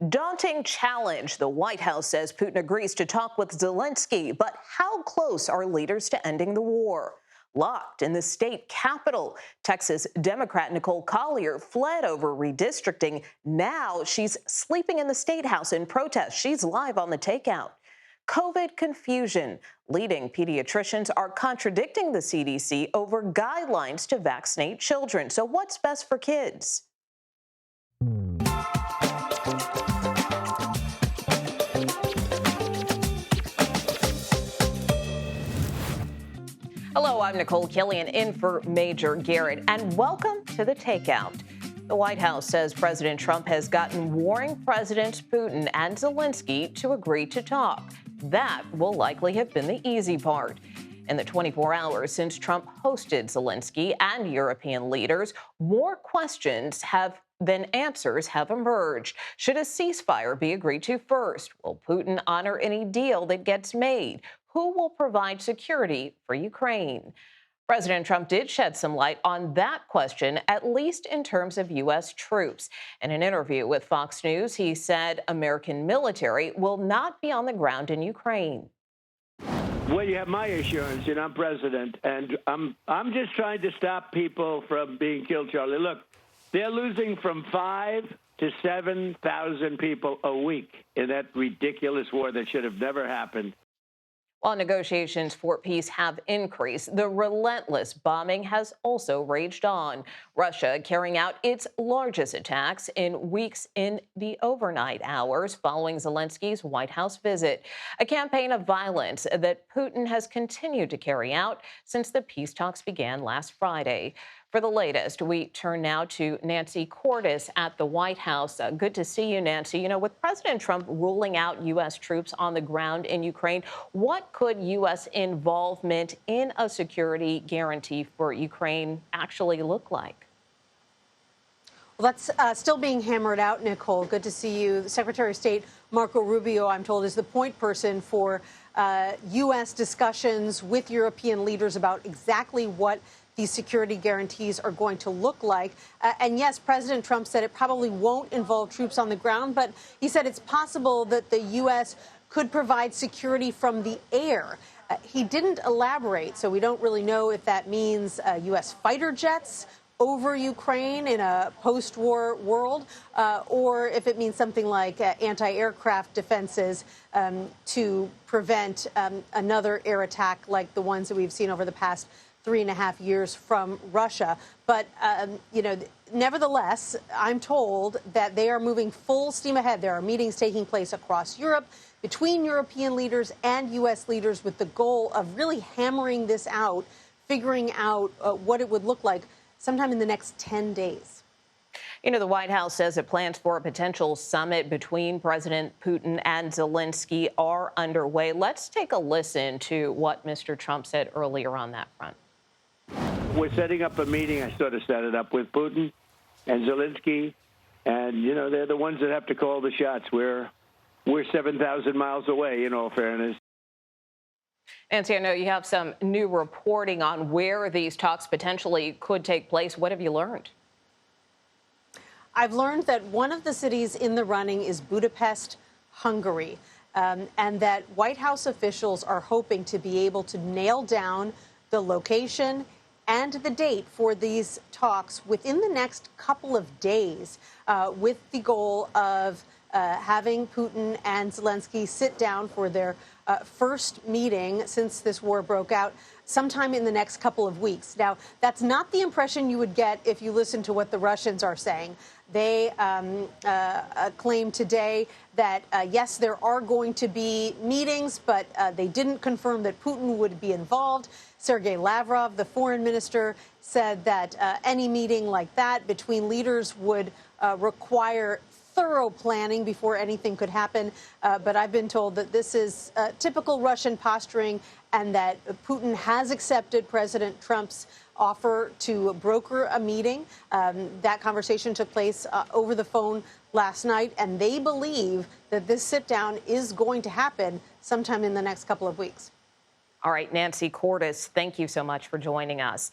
Daunting challenge. The White House says Putin agrees to talk with Zelenskyy, but how close are leaders to ending the war? Locked in the state capitol, Texas Democrat Nicole Collier fled over redistricting. Now she's sleeping in the State House in protest. She's live on the Takeout. COVID confusion. Leading pediatricians are contradicting the CDC over guidelines to vaccinate children. So what's best for kids? Hello, I'm Nicole Killian in for Major Garrett, and welcome to the Takeout. The White House says President Trump has gotten warring Presidents Putin and Zelenskyy to agree to talk. That will likely have been the easy part. In the 24 hours since Trump hosted Zelenskyy and European leaders, more questions than answers have emerged. Should a ceasefire be agreed to first? Will Putin honor any deal that gets made? Who will provide security for Ukraine? President Trump did shed some light on that question, at least in terms of U.S. troops. In an interview with Fox News, he said American military will not be on the ground in Ukraine. Well, you have my assurance, and I'm president, and I'm just trying to stop people from being killed, Charlie. Look, they're losing from 5,000 to 7,000 people a week in that ridiculous war that should have never happened. While negotiations for peace have increased, the relentless bombing has also raged on. Russia carrying out its largest attacks in weeks in the overnight hours following Zelensky's White House visit, a campaign of violence that Putin has continued to carry out since the peace talks began last Friday. For the latest, we turn now to Nancy Cordes at the White House. Good to see you, Nancy. You know, with President Trump ruling out U.S. troops on the ground in Ukraine, what could U.S. involvement in a security guarantee for Ukraine actually look like? Well, that's still being hammered out, Nicole. Good to see you. Secretary of State Marco Rubio, I'm told, is the point person for U.S. discussions with European leaders about exactly what these security guarantees are going to look like. And yes, President Trump said it probably won't involve troops on the ground, but he said it's possible that the U.S. could provide security from the air. He didn't elaborate, so we don't really know if that means U.S. fighter jets over Ukraine in a post-war world, or if it means something like anti-aircraft defenses to prevent another air attack like the ones that we've seen over the past 3.5 years from Russia. But, nevertheless, I'm told that they are moving full steam ahead. There are meetings taking place across Europe between European leaders and U.S. leaders with the goal of really hammering this out, figuring out what it would look like sometime in the next 10 days. You know, the White House says that plans for a potential summit between President Putin and Zelenskyy are underway. Let's take a listen to what Mr. Trump said earlier on that front. We're setting up a meeting. I sort of set it up with Putin and Zelenskyy, and, you know, they're the ones that have to call the shots. We're 7,000 miles away, in all fairness. Nancy, I know you have some new reporting on where these talks potentially could take place. What have you learned? I've learned that one of the cities in the running is Budapest, Hungary, and that White House officials are hoping to be able to nail down the location and the date for these talks within the next couple of days, with the goal of having Putin and Zelenskyy sit down for their first meeting since this war broke out sometime in the next couple of weeks. Now, that's not the impression you would get if you listen to what the Russians are saying. They claim today that, yes, there are going to be meetings, but they didn't confirm that Putin would be involved. Sergei Lavrov, the foreign minister, said that any meeting like that between leaders would require thorough planning before anything could happen. But I've been told that this is typical Russian posturing and that Putin has accepted President Trump's offer to broker a meeting. That conversation took place over the phone last night, and they believe that this sit-down is going to happen sometime in the next couple of weeks. All right, Nancy Cordes, thank you so much for joining us.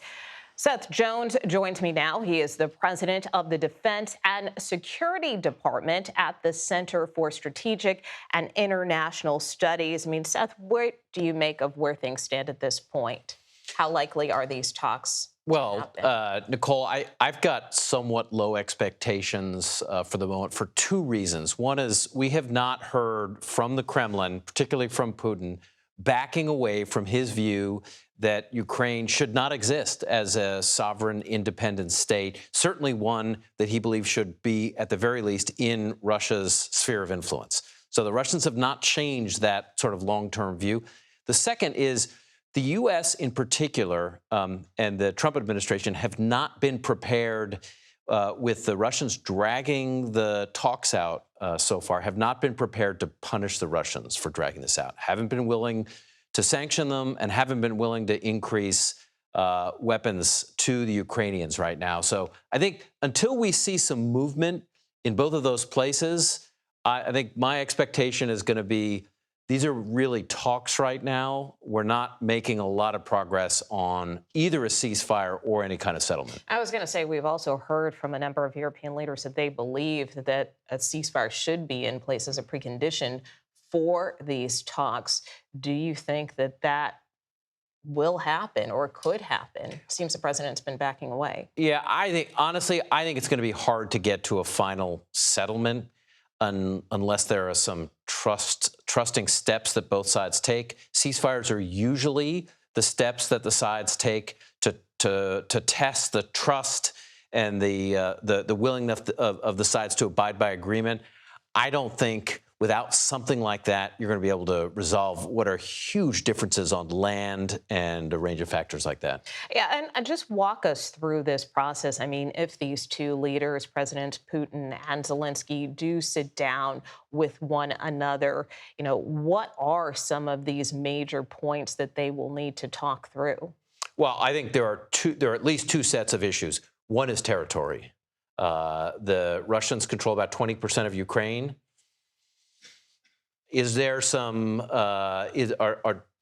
Seth Jones joins me now. He is the president of the Defense and Security Department at the Center for Strategic and International Studies. I mean, Seth, what do you make of where things stand at this point? How likely are these talks to happen? Nicole, I've got somewhat low expectations for the moment for two reasons. One is we have not heard from the Kremlin, particularly from Putin, backing away from his view that Ukraine should not exist as a sovereign, independent state, certainly one that he believes should be, at the very least, in Russia's sphere of influence. So the Russians have not changed that sort of long-term view. The second is the U.S. in particular and the Trump administration have not been prepared with the Russians dragging the talks out so far, have not been prepared to punish the Russians for dragging this out, haven't been willing to sanction them, and haven't been willing to increase weapons to the Ukrainians right now. So I think until we see some movement in both of those places, I think my expectation is going to be these are really talks right now. We're not making a lot of progress on either a ceasefire or any kind of settlement. I was going to say we've also heard from a number of European leaders that they believe that a ceasefire should be in place as a precondition for these talks. Do you think that that will happen or could happen? Seems the president's been backing away. Yeah, honestly, I think it's going to be hard to get to a final settlement unless there are some trusting steps that both sides take. Ceasefires are usually the steps that the sides take to test the trust and the willingness of the sides to abide by agreement. I don't think without something like that, you're going to be able to resolve what are huge differences on land and a range of factors like that. Yeah, and just walk us through this process. I mean, if these two leaders, President Putin and Zelenskyy, do sit down with one another, you know, what are some of these major points that they will need to talk through? Well, I think there are at least two sets of issues. One is territory. The Russians control about 20% of Ukraine. Is there some?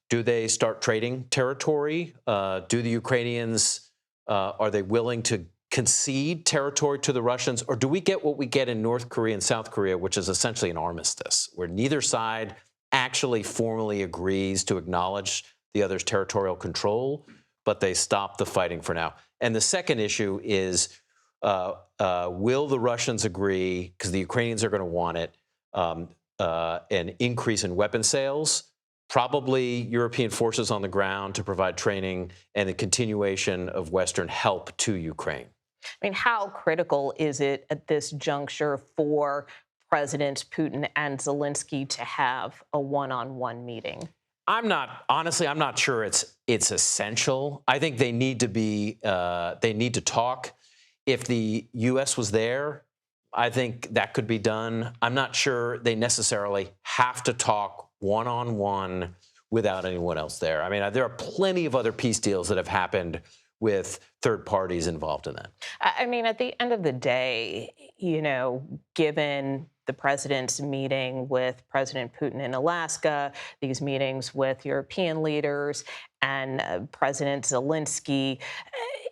Do they start trading territory? Do the Ukrainians are they willing to concede territory to the Russians, or do we get what we get in North Korea and South Korea, which is essentially an armistice, where neither side actually formally agrees to acknowledge the other's territorial control, but they stop the fighting for now? And the second issue is, will the Russians agree, because the Ukrainians are going to want it, an increase in weapon sales, probably European forces on the ground to provide training, and a continuation of Western help to Ukraine. I mean, how critical is it at this juncture for President Putin and Zelenskyy to have a one-on-one meeting? I'm not sure it's essential. I think they need to talk. If the U.S. was there, I think that could be done. I'm not sure they necessarily have to talk one-on-one without anyone else there. I mean, there are plenty of other peace deals that have happened with third parties involved in that. I mean, at the end of the day, you know, given the president's meeting with President Putin in Alaska, these meetings with European leaders and President Zelenskyy,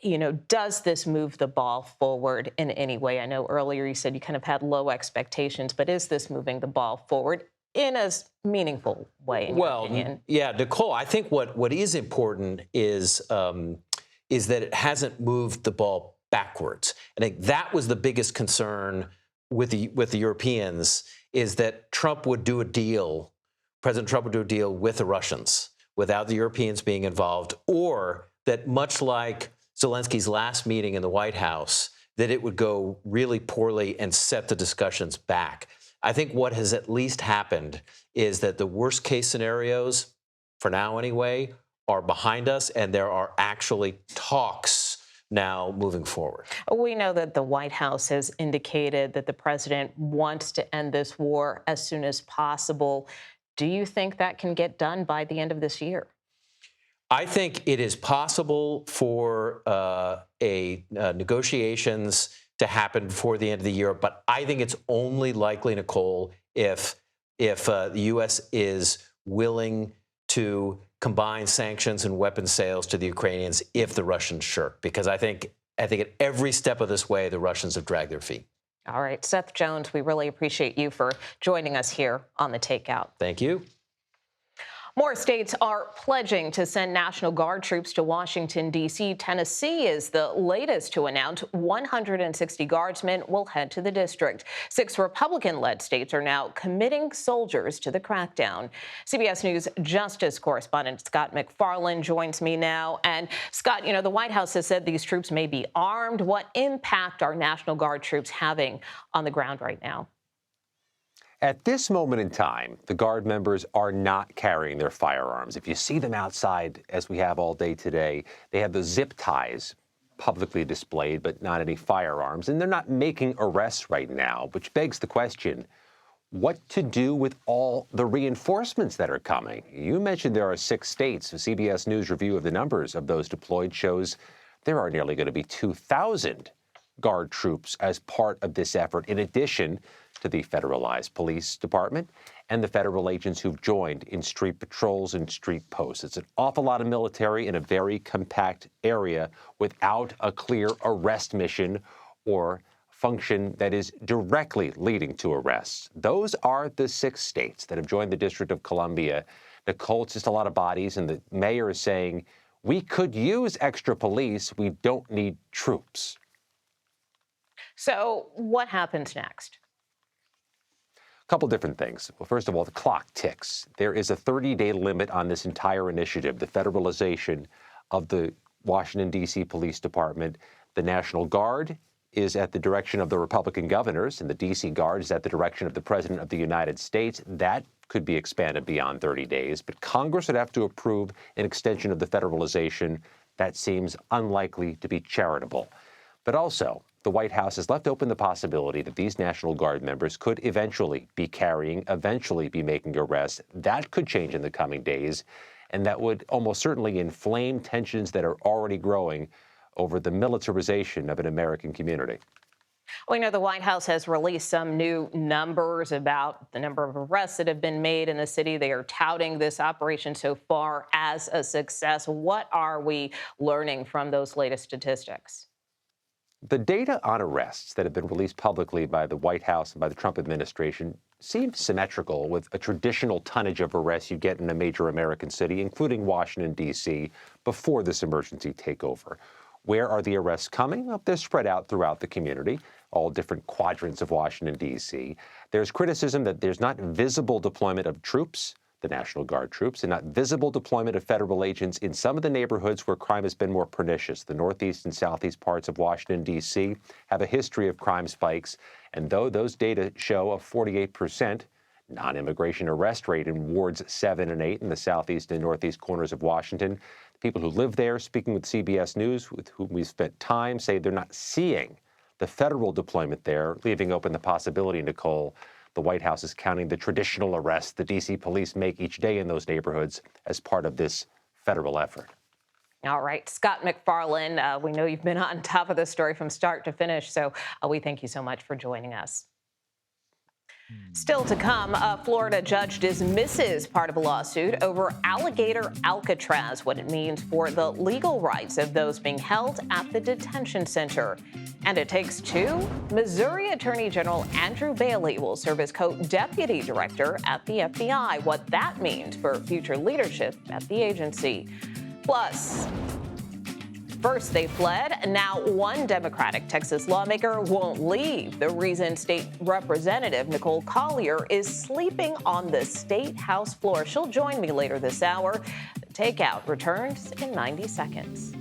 you know, does this move the ball forward in any way? I know earlier you said you kind of had low expectations, but is this moving the ball forward in a meaningful way, in your opinion? Yeah, Nicole, I think what is important is that it hasn't moved the ball backwards. I think that was the biggest concern with the Europeans, is that Trump would do a deal, President Trump would do a deal with the Russians without the Europeans being involved, or that much like Zelensky's last meeting in the White House, that it would go really poorly and set the discussions back. I think what has at least happened is that the worst case scenarios, for now anyway, are behind us, and there are actually talks now moving forward. We know that the White House has indicated that the president wants to end this war as soon as possible. Do you think that can get done by the end of this year? I think it is possible for negotiations to happen before the end of the year, but I think it's only likely, Nicole, if the U.S. is willing to combine sanctions and weapon sales to the Ukrainians if the Russians shirk, because I think at every step of this way, the Russians have dragged their feet. All right, Seth Jones, we really appreciate you for joining us here on The Takeout. Thank you. More states are pledging to send National Guard troops to Washington, D.C. Tennessee is the latest to announce 160 Guardsmen will head to the district. 6 Republican-led states are now committing soldiers to the crackdown. CBS News Justice correspondent Scott McFarland joins me now. And Scott, the White House has said these troops may be armed. What impact are National Guard troops having on the ground right now? At this moment in time, the Guard members are not carrying their firearms. If you see them outside, as we have all day today, they have the zip ties publicly displayed, but not any firearms. And they're not making arrests right now, which begs the question, what to do with all the reinforcements that are coming? You mentioned there are 6 states. A CBS News review of the numbers of those deployed shows there are nearly going to be 2,000 Guard troops as part of this effort, in addition to the federalized police department and the federal agents who've joined in street patrols and street posts. It's an awful lot of military in a very compact area without a clear arrest mission or function that is directly leading to arrests. Those are the 6 states that have joined the District of Columbia. Nicole, it's just a lot of bodies, and the mayor is saying, we could use extra police. We don't need troops. So what happens next? A couple different things. Well, first of all, the clock ticks. There is a 30-day limit on this entire initiative, the federalization of the Washington, D.C. Police Department. The National Guard is at the direction of the Republican governors, and the D.C. Guard is at the direction of the President of the United States. That could be expanded beyond 30 days, but Congress would have to approve an extension of the federalization. That seems unlikely to be charitable. But also, the White House has left open the possibility that these National Guard members could eventually be carrying, eventually be making arrests. That could change in the coming days, and that would almost certainly inflame tensions that are already growing over the militarization of an American community. We know the White House has released some new numbers about the number of arrests that have been made in the city. They are touting this operation so far as a success. What are we learning from those latest statistics? The data on arrests that have been released publicly by the White House and by the Trump administration seem symmetrical with a traditional tonnage of arrests you get in a major American city, including Washington, D.C., before this emergency takeover. Where are the arrests coming? Well, they're spread out throughout the community, all different quadrants of Washington, D.C. There's criticism that there's not visible deployment of troops, the National Guard troops, and not visible deployment of federal agents in some of the neighborhoods where crime has been more pernicious. The northeast and southeast parts of Washington, D.C. have a history of crime spikes, and though those data show a 48% non-immigration arrest rate in wards 7 and 8 in the southeast and northeast corners of Washington, people who live there, speaking with CBS News, with whom we've spent time, say they're not seeing the federal deployment there, leaving open the possibility, Nicole, the White House is counting the traditional arrests the D.C. police make each day in those neighborhoods as part of this federal effort. All right, Scott McFarland, we know you've been on top of the story from start to finish, so we thank you so much for joining us. Still to come, a Florida judge dismisses part of a lawsuit over Alligator Alcatraz, what it means for the legal rights of those being held at the detention center. And it takes 2. Missouri Attorney General Andrew Bailey will serve as co-deputy director at the FBI, what that means for future leadership at the agency. Plus, first they fled, now one Democratic Texas lawmaker won't leave. The reason State Representative Nicole Collier is sleeping on the State House floor. She'll join me later this hour. The Takeout returns in 90 seconds.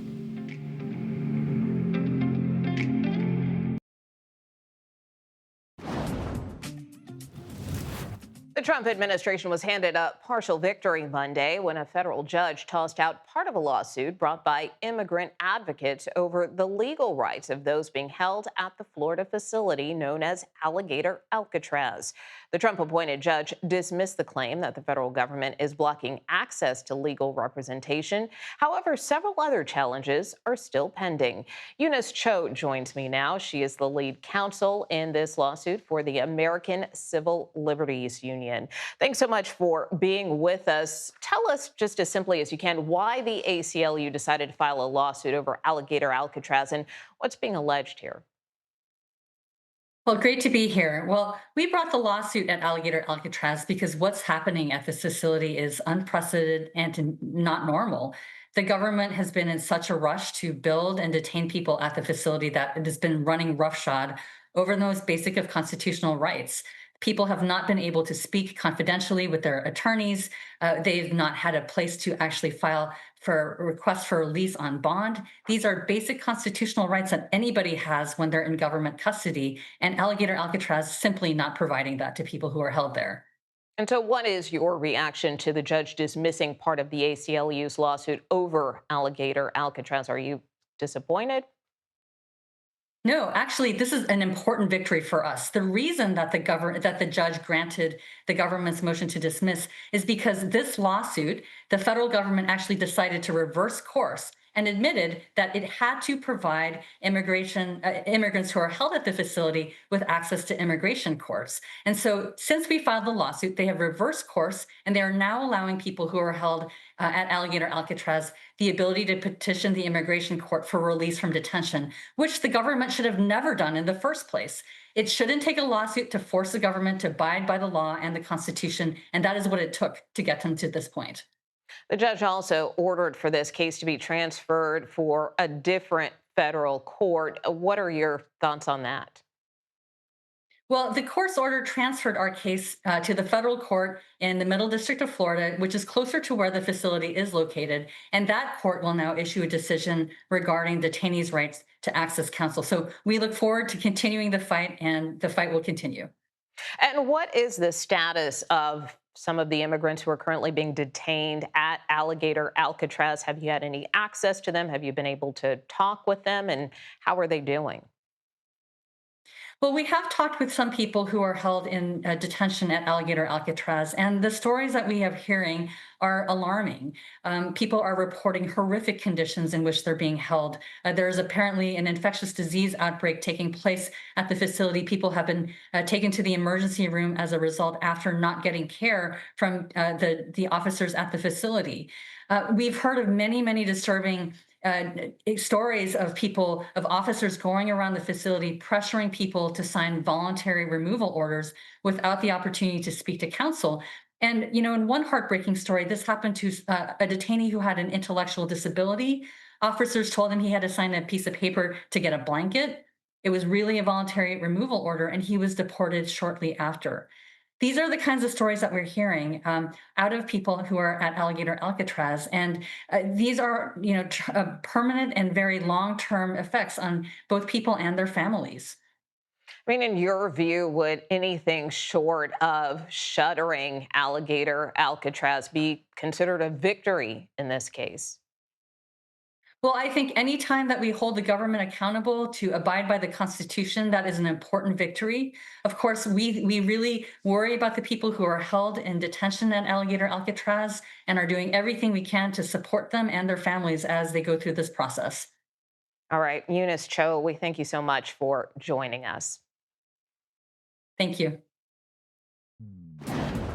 The Trump administration was handed a partial victory Monday when a federal judge tossed out part of a lawsuit brought by immigrant advocates over the legal rights of those being held at the Florida facility known as Alligator Alcatraz. The Trump-appointed judge dismissed the claim that the federal government is blocking access to legal representation. However, several other challenges are still pending. Eunice Cho joins me now. She is the lead counsel in this lawsuit for the American Civil Liberties Union. opinion. Thanks so much for being with us. Tell us just as simply as you can why the ACLU decided to file a lawsuit over Alligator Alcatraz and what's being alleged here. Well, great to be here. Well, we brought the lawsuit at Alligator Alcatraz because what's happening at this facility is unprecedented and not normal. The government has been in such a rush to build and detain people at the facility that it has been running roughshod over the most basic of constitutional rights. People have not been able to speak confidentially with their attorneys. They've not had a place to actually file for requests for release on bond. These are basic constitutional rights that anybody has when they're in government custody, and Alligator Alcatraz is simply not providing that to people who are held there. And so what is your reaction to the judge dismissing part of the ACLU's lawsuit over Alligator Alcatraz? Are you disappointed? No, actually, this is an important victory for us. The reason that the judge granted the government's motion to dismiss is because this lawsuit, the federal government actually decided to reverse course and admitted that it had to provide immigrants who are held at the facility with access to immigration courts. And so since we filed the lawsuit, they have reversed course, and they are now allowing people who are held at Alligator Alcatraz the ability to petition the immigration court for release from detention, which the government should have never done in the first place. It shouldn't take a lawsuit to force the government to abide by the law and the Constitution, and that is what it took to get them to this point. The judge also ordered for this case to be transferred for a different federal court. What are your thoughts on that? Well, the court's order transferred our case to the federal court in the Middle District of Florida, which is closer to where the facility is located. And that court will now issue a decision regarding detainees' rights to access counsel. So we look forward to continuing the fight, and the fight will continue. And what is the status of some of the immigrants who are currently being detained at Alligator Alcatraz? Have you had any access to them? Have you been able to talk with them? And how are they doing? Well, we have talked with some people who are held in detention at Alligator Alcatraz, and the stories that we have hearing are alarming. People are reporting horrific conditions in which they're being held. There is apparently an infectious disease outbreak taking place at the facility. People have been taken to the emergency room as a result after not getting care from the officers at the facility. We've heard of many, many disturbing stories of officers going around the facility, pressuring people to sign voluntary removal orders without the opportunity to speak to counsel. And, in one heartbreaking story, this happened to a detainee who had an intellectual disability. Officers told him he had to sign a piece of paper to get a blanket. It was really a voluntary removal order, and he was deported shortly after. These are the kinds of stories that we're hearing out of people who are at Alligator Alcatraz. And these are, permanent and very long-term effects on both people and their families. I mean, in your view, would anything short of shuttering Alligator Alcatraz be considered a victory in this case? Well, I think any time that we hold the government accountable to abide by the Constitution, that is an important victory. Of course, we really worry about the people who are held in detention at Alligator Alcatraz and are doing everything we can to support them and their families as they go through this process. All right, Eunice Cho, we thank you so much for joining us. Thank you.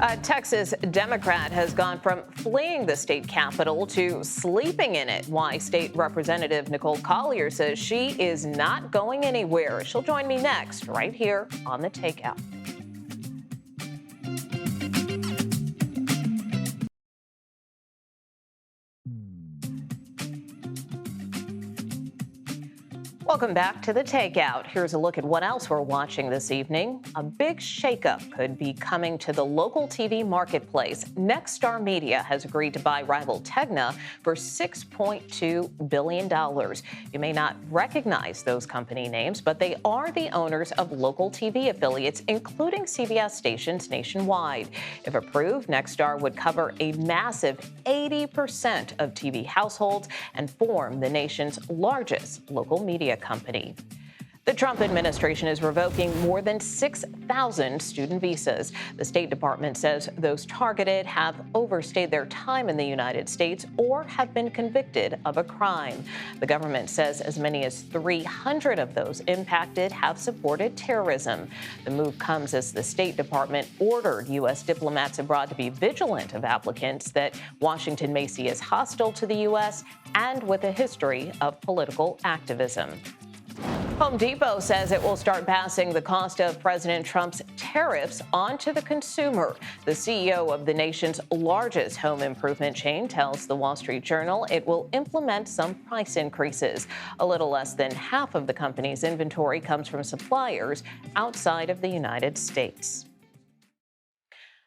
A Texas Democrat has gone from fleeing the state capitol to sleeping in it. Why State Representative Nicole Collier says she is not going anywhere. She'll join me next, right here on The Takeout. Welcome back to The Takeout. Here's a look at what else we're watching this evening. A big shakeup could be coming to the local TV marketplace. Nexstar Media has agreed to buy rival Tegna for $6.2 billion. You may not recognize those company names, but they are the owners of local TV affiliates, including CBS stations nationwide. If approved, Nexstar would cover a massive 80% of TV households and form the nation's largest local media company. The Trump administration is revoking more than 6,000 student visas. The State Department says those targeted have overstayed their time in the United States or have been convicted of a crime. The government says as many as 300 of those impacted have supported terrorism. The move comes as the State Department ordered U.S. diplomats abroad to be vigilant of applicants that Washington may see as hostile to the U.S. and with a history of political activism. Home Depot says it will start passing the cost of President Trump's tariffs on to the consumer. The CEO of the nation's largest home improvement chain tells the Wall Street Journal it will implement some price increases. A little less than half of the company's inventory comes from suppliers outside of the United States.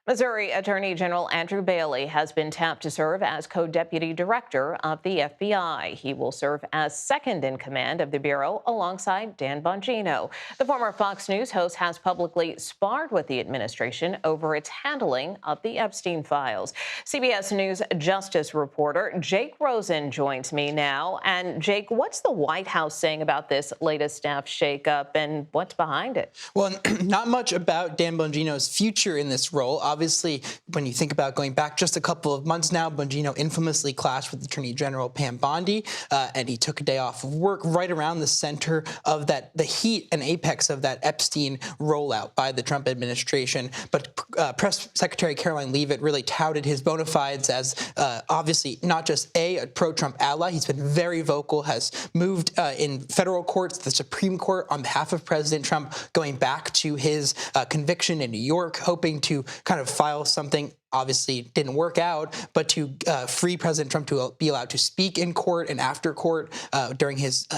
Missouri Attorney General Andrew Bailey has been tapped to serve as co-deputy director of the FBI. He will serve as second in command of the Bureau alongside Dan Bongino. The former Fox News host has publicly sparred with the administration over its handling of the Epstein files. CBS News justice reporter Jake Rosen joins me now. And Jake, what's the White House saying about this latest staff shakeup and what's behind it? Well, not much about Dan Bongino's future in this role. Obviously, when you think about going back just a couple of months now, Bongino infamously clashed with Attorney General Pam Bondi, and he took a day off of work right around the center of the heat and apex of that Epstein rollout by the Trump administration. But Press Secretary Caroline Leavitt really touted his bona fides as obviously not just a pro-Trump ally. He's been very vocal, has moved in federal courts, the Supreme Court, on behalf of President Trump, going back to his conviction in New York, hoping to kind of file something. Obviously didn't work out, but to free President Trump to be allowed to speak in court and after court during his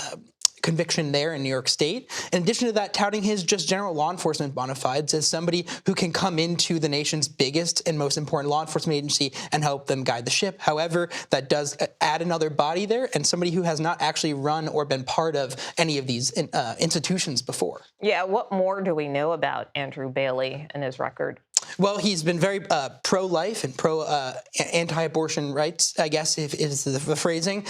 conviction there in New York State. In addition to that, touting his just general law enforcement bona fides as somebody who can come into the nation's biggest and most important law enforcement agency and help them guide the ship. However, that does add another body there and somebody who has not actually run or been part of any of these institutions before. Yeah, what more do we know about Andrew Bailey and his record? Well, he's been very pro-life and anti-abortion rights, I guess, if is the phrasing,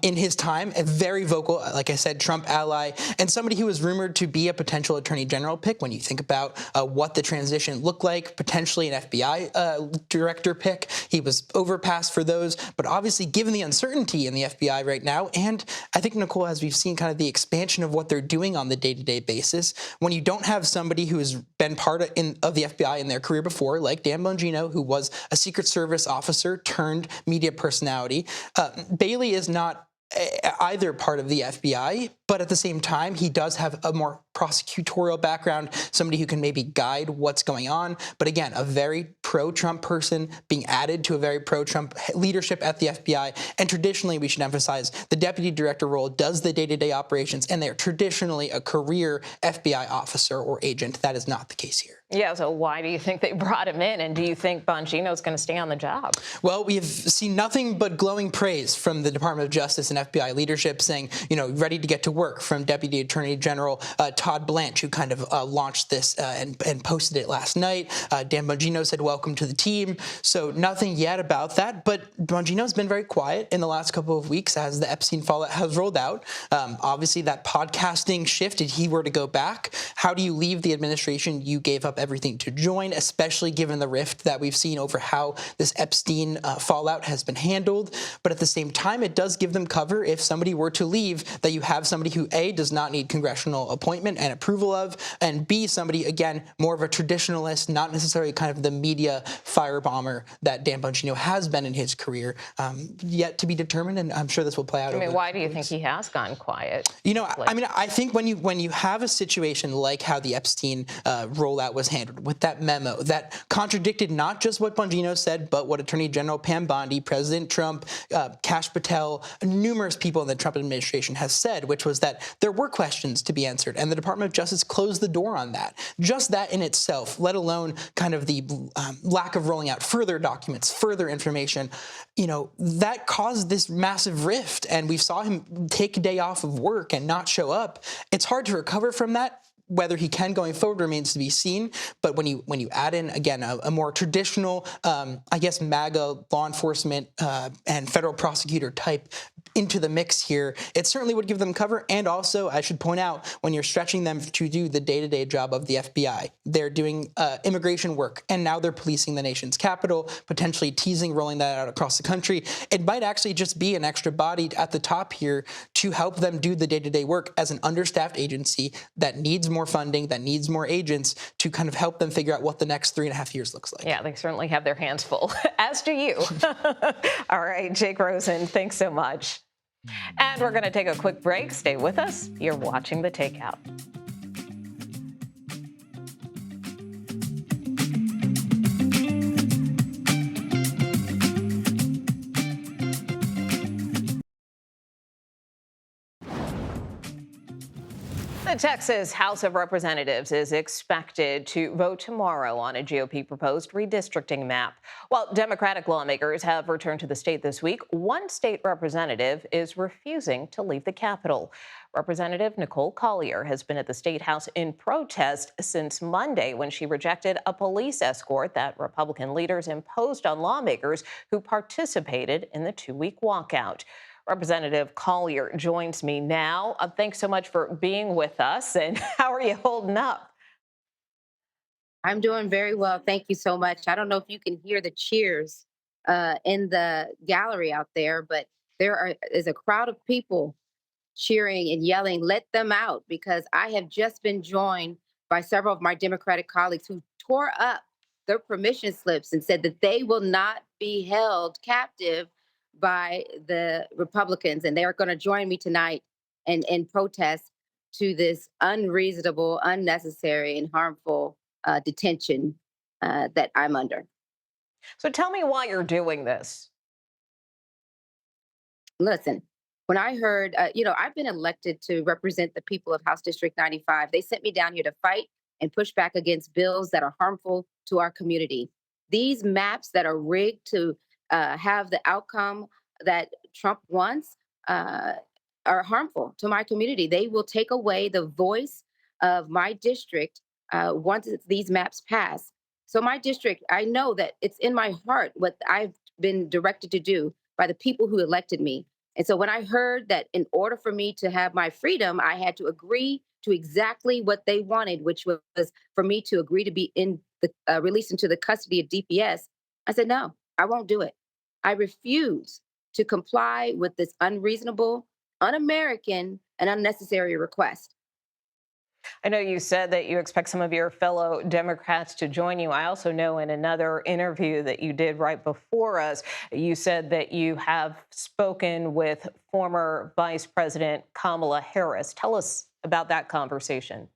in his time. A very vocal, like I said, Trump ally, and somebody who was rumored to be a potential attorney general pick when you think about what the transition looked like, potentially an FBI director pick. He was overpassed for those. But obviously, given the uncertainty in the FBI right now, and I think, Nicole, as we've seen kind of the expansion of what they're doing on the day-to-day basis, when you don't have somebody who has been part of the FBI in their career before, like Dan Bongino, who was a Secret Service officer turned media personality, Bailey is not either part of the FBI, but at the same time, he does have a more prosecutorial background, somebody who can maybe guide what's going on. But again, a very pro-Trump person being added to a very pro-Trump leadership at the FBI. And traditionally, we should emphasize the deputy director role does the day-to-day operations, and they're traditionally a career FBI officer or agent. That is not the case here. Yeah, so why do you think they brought him in? And do you think Bongino's going to stay on the job? Well, we have seen nothing but glowing praise from the Department of Justice and FBI leadership saying, ready to get to work, from Deputy Attorney General Todd Blanche, who kind of launched this and posted it last night. Dan Bongino said, welcome to the team. So nothing yet about that. But Bongino's been very quiet in the last couple of weeks as the Epstein fallout has rolled out. Obviously, that podcasting shift, if he were to go back, how do you leave the administration you gave up everything to join, especially given the rift that we've seen over how this Epstein fallout has been handled. But at the same time, it does give them cover if somebody were to leave, that you have somebody who, A, does not need congressional appointment and approval of, and B, somebody, again, more of a traditionalist, not necessarily kind of the media firebomber that Dan Bongino has been in his career, yet to be determined, and I'm sure this will play out. Why do you think he has gone quiet? I think when you have a situation like how the Epstein rollout was handled with that memo that contradicted not just what Bongino said, but what Attorney General Pam Bondi, President Trump, Kash Patel, numerous people in the Trump administration has said, which was that there were questions to be answered, and the Department of Justice closed the door on that. Just that in itself, let alone kind of the lack of rolling out further documents, further information, that caused this massive rift, and we saw him take a day off of work and not show up. It's hard to recover from that. whether he can going forward remains to be seen. But when you add in, again, a more traditional, I guess, MAGA law enforcement and federal prosecutor type into the mix here, it certainly would give them cover. And also, I should point out, when you're stretching them to do the day-to-day job of the FBI, they're doing immigration work, and now they're policing the nation's capital, potentially teasing rolling that out across the country. It might actually just be an extra body at the top here to help them do the day-to-day work as an understaffed agency that needs more funding, that needs more agents to kind of help them figure out what the next 3.5 years looks like. Yeah, they certainly have their hands full, as do you. All right, Jake Rosen, thanks so much. And we're going to take a quick break. Stay with us. You're watching The Takeout. The Texas House of Representatives is expected to vote tomorrow on a GOP-proposed redistricting map. While Democratic lawmakers have returned to the state this week, one state representative is refusing to leave the Capitol. Representative Nicole Collier has been at the State House in protest since Monday, when she rejected a police escort that Republican leaders imposed on lawmakers who participated in the two-week walkout. Representative Collier joins me now. Thanks so much for being with us. And how are you holding up? I'm doing very well. Thank you so much. I don't know if you can hear the cheers in the gallery out there, but is a crowd of people cheering and yelling, "Let them out," because I have just been joined by several of my Democratic colleagues who tore up their permission slips and said that they will not be held captive by the Republicans, and they are going to join me tonight in protest to this unreasonable, unnecessary, and harmful detention that I'm under. So tell me why you're doing this. Listen, when I heard, I've been elected to represent the people of House District 95. They sent me down here to fight and push back against bills that are harmful to our community. These maps that are rigged to have the outcome that Trump wants are harmful to my community. They will take away the voice of my district once these maps pass. So my district, I know that it's in my heart what I've been directed to do by the people who elected me. And so when I heard that in order for me to have my freedom, I had to agree to exactly what they wanted, which was for me to agree to be released into the custody of DPS, I said, no, I won't do it. I refuse to comply with this unreasonable, un-American, and unnecessary request. I know you said that you expect some of your fellow Democrats to join you. I also know in another interview that you did right before us, you said that you have spoken with former Vice President Kamala Harris. Tell us about that conversation.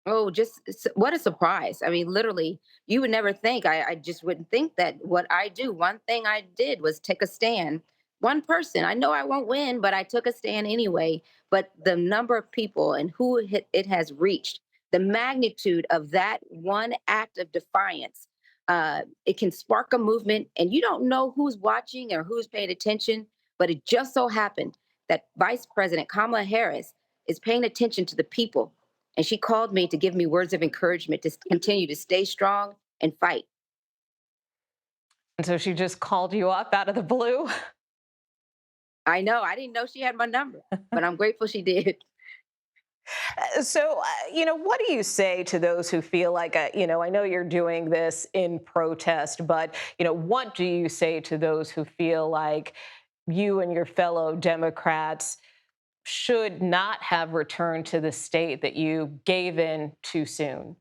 Oh, just what a surprise. I mean, literally, you would never think, I just wouldn't think that what I do, one thing I did was take a stand. One person, I know I won't win, but I took a stand anyway. But the number of people and who it has reached, the magnitude of that one act of defiance, it can spark a movement. And you don't know who's watching or who's paying attention. But it just so happened that Vice President Kamala Harris is paying attention to the people. And she called me to give me words of encouragement to continue to stay strong and fight. And so she just called you up out of the blue? I know. I didn't know she had my number, but I'm grateful she did. So, what do you say to those who feel like, I know you're doing this in protest, but, what do you say to those who feel like you and your fellow Democrats should not have returned to the state, that you gave in too soon?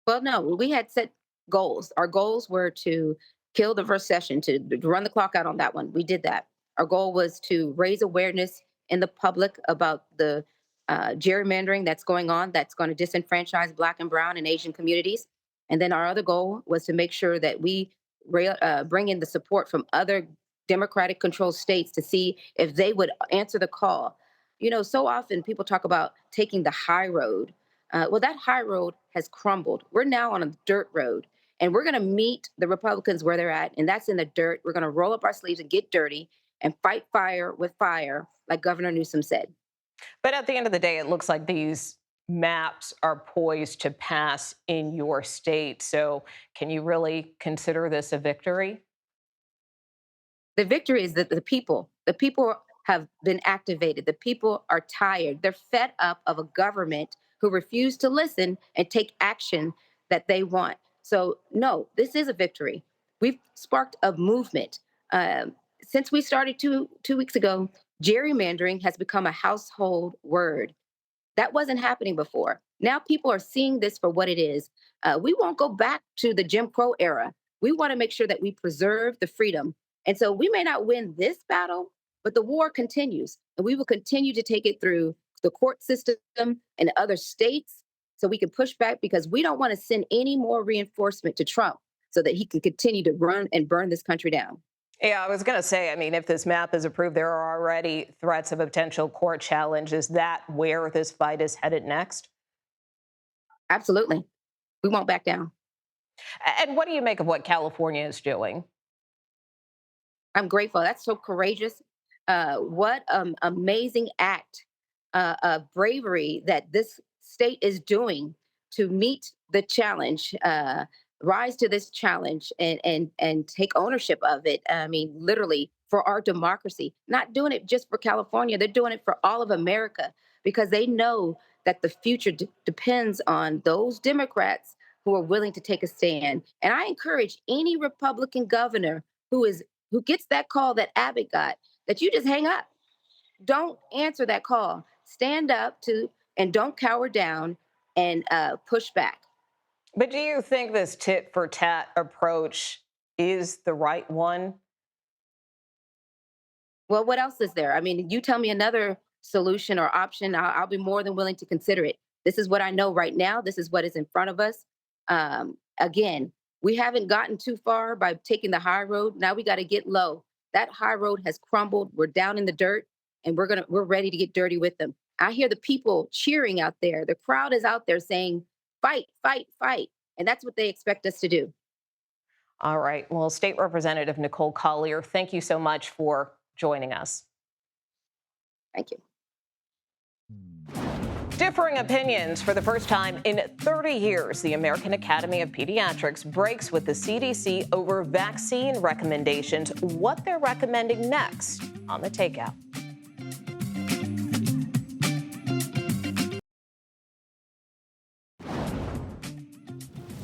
Well, no, we had set goals. Our goals were to kill the first session, to run the clock out on that one. We did that. Our goal was to raise awareness in the public about the gerrymandering that's going on, that's going to disenfranchise Black and Brown and Asian communities. And then our other goal was to make sure that we bring in the support from other Democratic controlled states to see if they would answer the call. So often people talk about taking the high road. Well, that high road has crumbled. We're now on a dirt road, and we're going to meet the Republicans where they're at, and that's in the dirt. We're going to roll up our sleeves and get dirty and fight fire with fire, like Governor Newsom said. But at the end of the day, it looks like these maps are poised to pass in your state. So can you really consider this a victory? The victory is that the people have been activated. The people are tired. They're fed up of a government who refuse to listen and take action that they want. So, no, this is a victory. We've sparked a movement. Since we started two weeks ago, gerrymandering has become a household word. That wasn't happening before. Now people are seeing this for what it is. We won't go back to the Jim Crow era. We want to make sure that we preserve the freedom. And so we may not win this battle, but the war continues. And we will continue to take it through the court system and other states so we can push back because we don't want to send any more reinforcement to Trump so that he can continue to run and burn this country down. Yeah, I was going to say, I mean, if this map is approved, there are already threats of a potential court challenge. Is that where this fight is headed next? Absolutely. We won't back down. And what do you make of what California is doing? I'm grateful. That's so courageous. What amazing act of bravery that this state is doing to meet the challenge, rise to this challenge, and take ownership of it. I mean, literally for our democracy. Not doing it just for California; they're doing it for all of America because they know that the future depends on those Democrats who are willing to take a stand. And I encourage any Republican governor who gets that call that Abbott got, that you just hang up. Don't answer that call. Stand up to and don't cower down and push back. But do you think this tit for tat approach is the right one? Well, what else is there? I mean, you tell me another solution or option, I'll be more than willing to consider it. This is what I know right now. This is what is in front of us. Again, we haven't gotten too far by taking the high road. Now we got to get low. That high road has crumbled. We're down in the dirt, and we're ready to get dirty with them. I hear the people cheering out there. The crowd is out there saying, "Fight, fight, fight," and that's what they expect us to do. All right. Well, State Representative Nicole Collier, thank you so much for joining us. Thank you. Differing opinions for the first time in 30 years. The American Academy of Pediatrics breaks with the CDC over vaccine recommendations. What they're recommending next on the Takeout.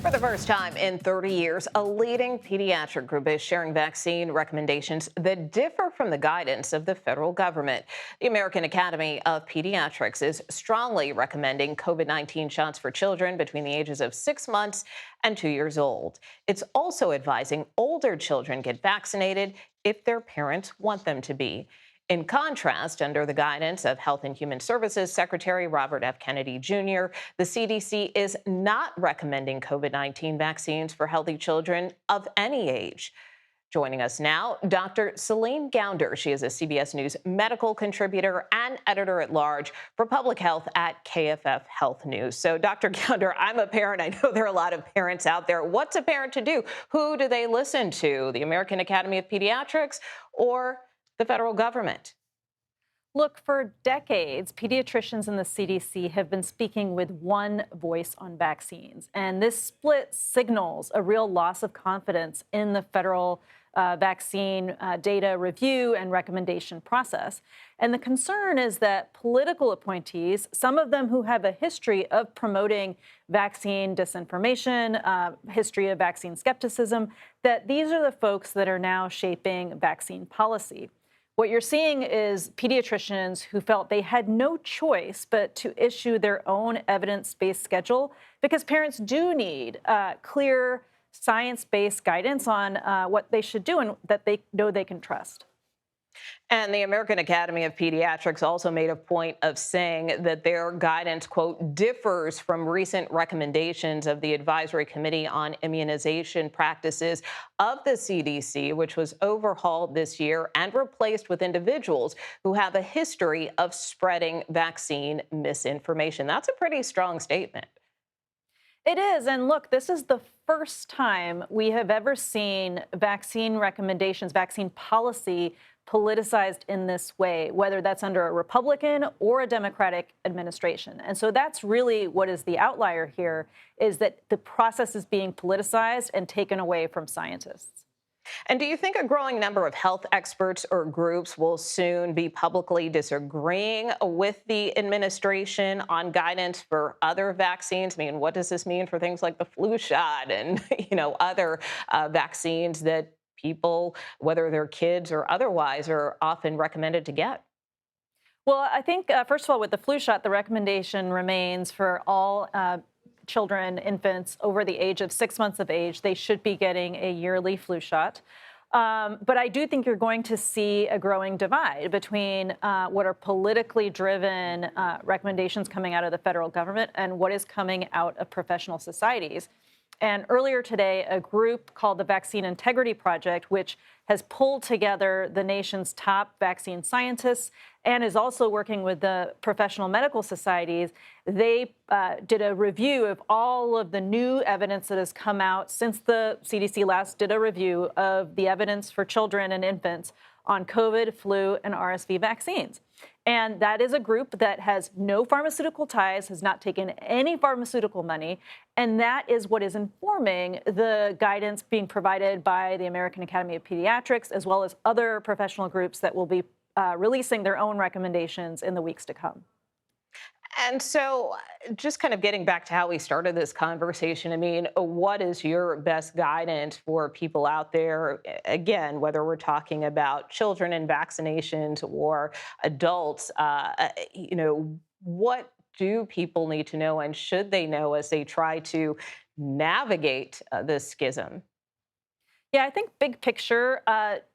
For the first time in 30 years, a leading pediatric group is sharing vaccine recommendations that differ from the guidance of the federal government. The American Academy of Pediatrics is strongly recommending COVID-19 shots for children between the ages of 6 months and 2 years old. It's also advising older children get vaccinated if their parents want them to be. In contrast, under the guidance of Health and Human Services Secretary Robert F. Kennedy Jr., the CDC is not recommending COVID-19 vaccines for healthy children of any age. Joining us now, Dr. Celine Gounder. She is a CBS News medical contributor and editor-at-large for public health at KFF Health News. So, Dr. Gounder, I'm a parent. I know there are a lot of parents out there. What's a parent to do? Who do they listen to? The American Academy of Pediatrics or the federal government? Look, for decades, pediatricians in the CDC have been speaking with one voice on vaccines. And this split signals a real loss of confidence in the federal vaccine data review and recommendation process. And the concern is that political appointees, some of them who have a history of promoting vaccine disinformation, history of vaccine skepticism, that these are the folks that are now shaping vaccine policy. What you're seeing is pediatricians who felt they had no choice but to issue their own evidence-based schedule because parents do need clear science-based guidance on what they should do and that they know they can trust. And the American Academy of Pediatrics also made a point of saying that their guidance, quote, differs from recent recommendations of the Advisory Committee on Immunization Practices of the CDC, which was overhauled this year and replaced with individuals who have a history of spreading vaccine misinformation. That's a pretty strong statement. It is. And look, this is the first time we have ever seen vaccine recommendations, vaccine policy politicized in this way, whether that's under a Republican or a Democratic administration. And so that's really what is the outlier here, is that the process is being politicized and taken away from scientists. And do you think a growing number of health experts or groups will soon be publicly disagreeing with the administration on guidance for other vaccines? I mean, what does this mean for things like the flu shot and, other vaccines that people, whether they're kids or otherwise, are often recommended to get? Well, I think, first of all, with the flu shot, the recommendation remains for all children, infants over the age of 6 months of age, they should be getting a yearly flu shot. But I do think you're going to see a growing divide between what are politically driven recommendations coming out of the federal government and what is coming out of professional societies. And earlier today, a group called the Vaccine Integrity Project, which has pulled together the nation's top vaccine scientists and is also working with the professional medical societies, they did a review of all of the new evidence that has come out since the CDC last did a review of the evidence for children and infants on COVID, flu, and RSV vaccines. And that is a group that has no pharmaceutical ties, has not taken any pharmaceutical money, and that is what is informing the guidance being provided by the American Academy of Pediatrics, as well as other professional groups that will be releasing their own recommendations in the weeks to come. And so just kind of getting back to how we started this conversation, I mean, what is your best guidance for people out there? Again, whether we're talking about children and vaccinations or adults, what do people need to know and should they know as they try to navigate this schism? Yeah, I think big picture,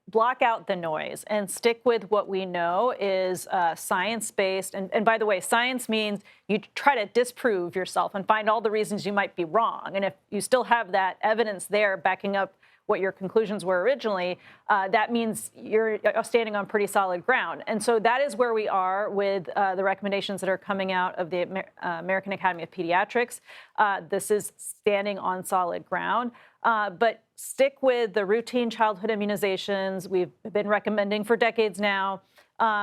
block out the noise and stick with what we know is science-based. And by the way, science means you try to disprove yourself and find all the reasons you might be wrong. And if you still have that evidence there backing up what your conclusions were originally, that means you're standing on pretty solid ground. And so that is where we are with the recommendations that are coming out of the American Academy of Pediatrics. This is standing on solid ground. But stick with the routine childhood immunizations we've been recommending for decades now.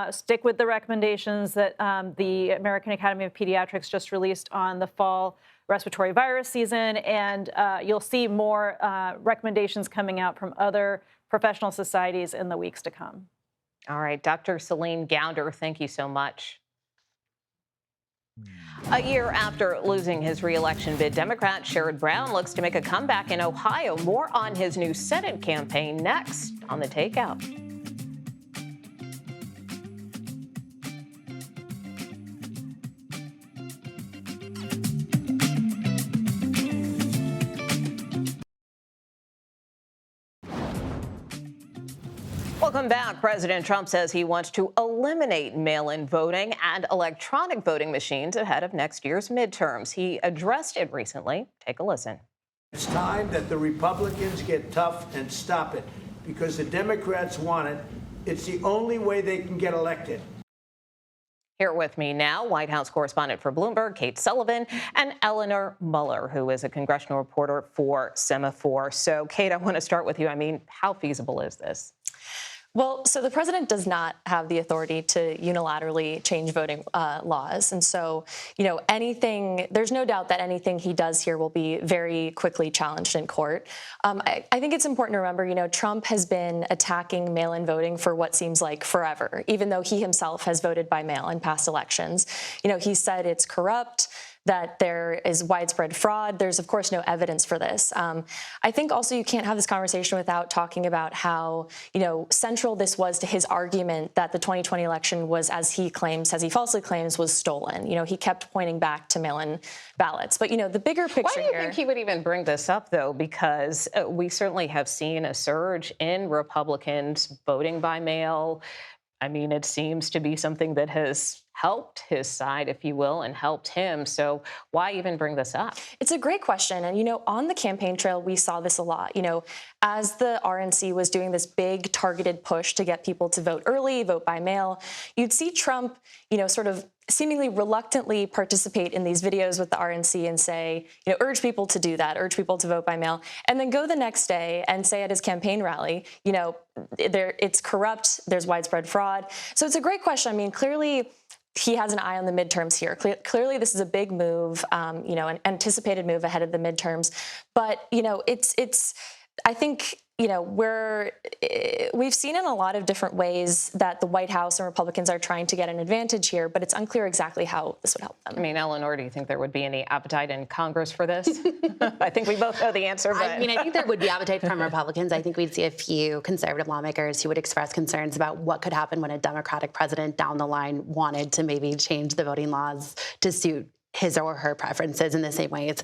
Stick with the recommendations that the American Academy of Pediatrics just released on the fall respiratory virus season, and you'll see more recommendations coming out from other professional societies in the weeks to come. All right, Dr. Celine Gounder, thank you so much. A year after losing his re-election bid, Democrat Sherrod Brown looks to make a comeback in Ohio. More on his new Senate campaign next on The Takeout. Welcome back. President Trump says he wants to eliminate mail-in voting and electronic voting machines ahead of next year's midterms. He addressed it recently. Take a listen. It's time that the Republicans get tough and stop it because the Democrats want it. It's the only way they can get elected. Here with me now, White House correspondent for Bloomberg, Kate Sullivan, and Eleanor Mueller, who is a congressional reporter for Semaphore. So, Kate, I want to start with you. I mean, how feasible is this? Well, so the president does not have the authority to unilaterally change voting laws. And so, there's no doubt that anything he does here will be very quickly challenged in court. I think it's important to remember, Trump has been attacking mail-in voting for what seems like forever, even though he himself has voted by mail in past elections. He said it's corrupt, that there is widespread fraud. There's, of course, no evidence for this. I think also you can't have this conversation without talking about how, central this was to his argument that the 2020 election was, as he falsely claims, was stolen. He kept pointing back to mail-in ballots. But, the bigger picture here... Why do you think he would even bring this up, though? Because we certainly have seen a surge in Republicans voting by mail. I mean, it seems to be something that has helped his side, if you will, and helped him. So why even bring this up? It's a great question. And, on the campaign trail, we saw this a lot. As the RNC was doing this big targeted push to get people to vote early, vote by mail, you'd see Trump, sort of seemingly reluctantly participate in these videos with the RNC and say, urge people to do that, urge people to vote by mail, and then go the next day and say at his campaign rally, it's corrupt, there's widespread fraud. So it's a great question. I mean, clearly he has an eye on the midterms here. Clearly this is a big move, an anticipated move ahead of the midterms. But, I think, we've seen in a lot of different ways that the White House and Republicans are trying to get an advantage here, but it's unclear exactly how this would help them. I mean, Eleanor, do you think there would be any appetite in Congress for this? I think we both know the answer. But. I think there would be appetite from Republicans. I think we'd see a few conservative lawmakers who would express concerns about what could happen when a Democratic president down the line wanted to maybe change the voting laws to suit his or her preferences in the same ways.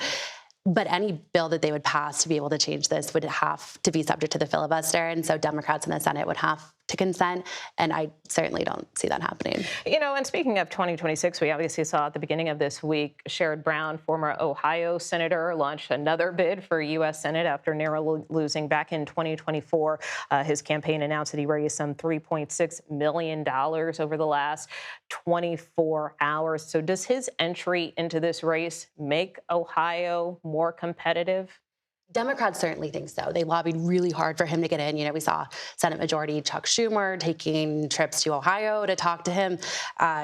But any bill that they would pass to be able to change this would have to be subject to the filibuster. And so Democrats in the Senate would have to consent. And I certainly don't see that happening. And speaking of 2026, we obviously saw at the beginning of this week, Sherrod Brown, former Ohio senator, launched another bid for U.S. Senate after narrowly losing back in 2024. His campaign announced that he raised some $3.6 million over the last 24 hours. So does his entry into this race make Ohio more competitive? Democrats certainly think so. They lobbied really hard for him to get in. We saw Senate Majority Chuck Schumer taking trips to Ohio to talk to him.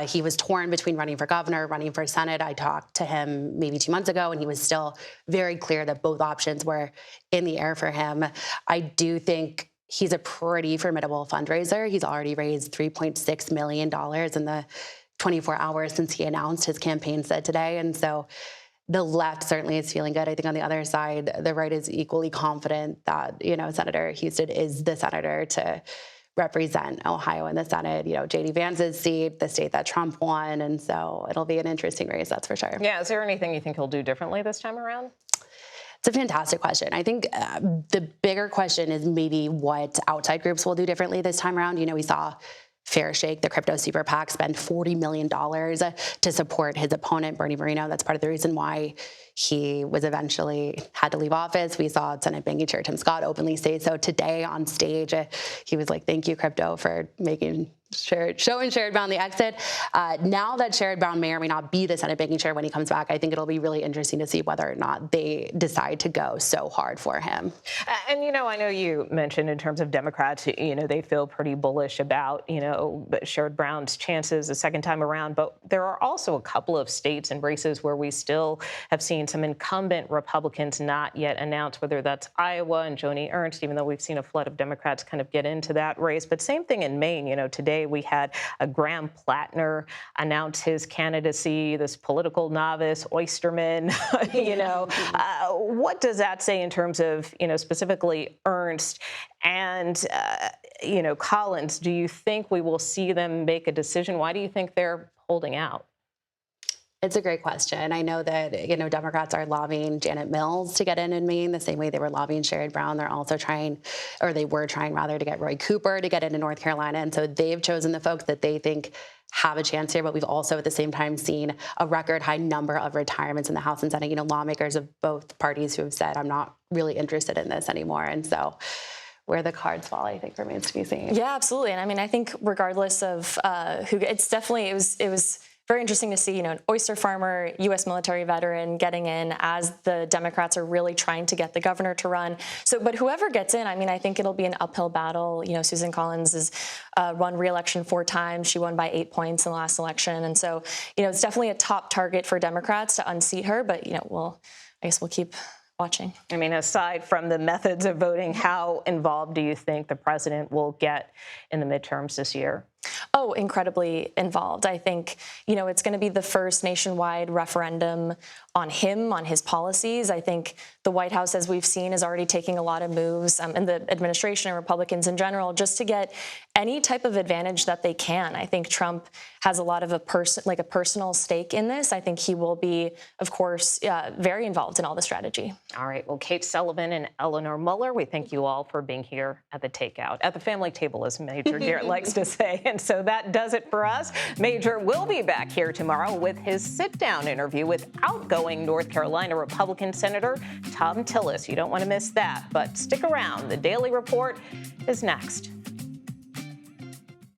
He was torn between running for governor, running for Senate. I talked to him maybe 2 months ago, and he was still very clear that both options were in the air for him. I do think he's a pretty formidable fundraiser. He's already raised $3.6 million in the 24 hours since he announced his campaign said today. And so the left certainly is feeling good. I think on the other side, the right is equally confident that, Senator Houston is the senator to represent Ohio in the Senate, J.D. Vance's seat, the state that Trump won. And so it'll be an interesting race, that's for sure. Yeah. Is there anything you think he'll do differently this time around? It's a fantastic question. I think the bigger question is maybe what outside groups will do differently this time around. We saw Fair Shake, the crypto super PAC, spend $40 million to support his opponent, Bernie Moreno. That's part of the reason why he was eventually had to leave office. We saw Senate Banking Chair Tim Scott openly say so today on stage. He was like, thank you, crypto, for showing Sherrod Brown the exit. Now that Sherrod Brown may or may not be the Senate Banking Chair when he comes back, I think it'll be really interesting to see whether or not they decide to go so hard for him. And, I know you mentioned in terms of Democrats, they feel pretty bullish about, Sherrod Brown's chances a second time around. But there are also a couple of states and races where we still have seen some incumbent Republicans not yet announced, whether that's Iowa and Joni Ernst, even though we've seen a flood of Democrats kind of get into that race. But same thing in Maine. Today we had Graham Plattner announce his candidacy, this political novice, oysterman. What does that say in terms of, specifically Ernst and, Collins? Do you think we will see them make a decision? Why do you think they're holding out? It's a great question. I know that, Democrats are lobbying Janet Mills to get in Maine the same way they were lobbying Sherrod Brown. They're also they were trying to get Roy Cooper to get into North Carolina. And so they've chosen the folks that they think have a chance here. But we've also at the same time seen a record high number of retirements in the House and Senate, lawmakers of both parties who have said, I'm not really interested in this anymore. And so where the cards fall, I think, remains to be seen. Yeah, absolutely. And I think regardless of who, it was very interesting to see, an oyster farmer, U.S. military veteran getting in as the Democrats are really trying to get the governor to run. So, but whoever gets in, I think it'll be an uphill battle. Susan Collins has won re-election 4 times. She won by 8 points in the last election. And so, it's definitely a top target for Democrats to unseat her. But, I guess we'll keep watching. Aside from the methods of voting, how involved do you think the president will get in the midterms this year? Oh, incredibly involved. I think, it's going to be the first nationwide referendum on him, on his policies. I think the White House, as we've seen, is already taking a lot of moves, and the administration and Republicans in general, just to get any type of advantage that they can. I think Trump has a lot of a personal stake in this. I think he will be, of course, very involved in all the strategy. All right. Well, Kate Sullivan and Eleanor Mueller, we thank you all for being here at the Takeout, at the family table, as Major Garrett likes to say. And so that does it for us. Major will be back here tomorrow with his sit-down interview with outgoing North Carolina Republican Senator Thom Tillis. You don't want to miss that. But stick around. The Daily Report is next.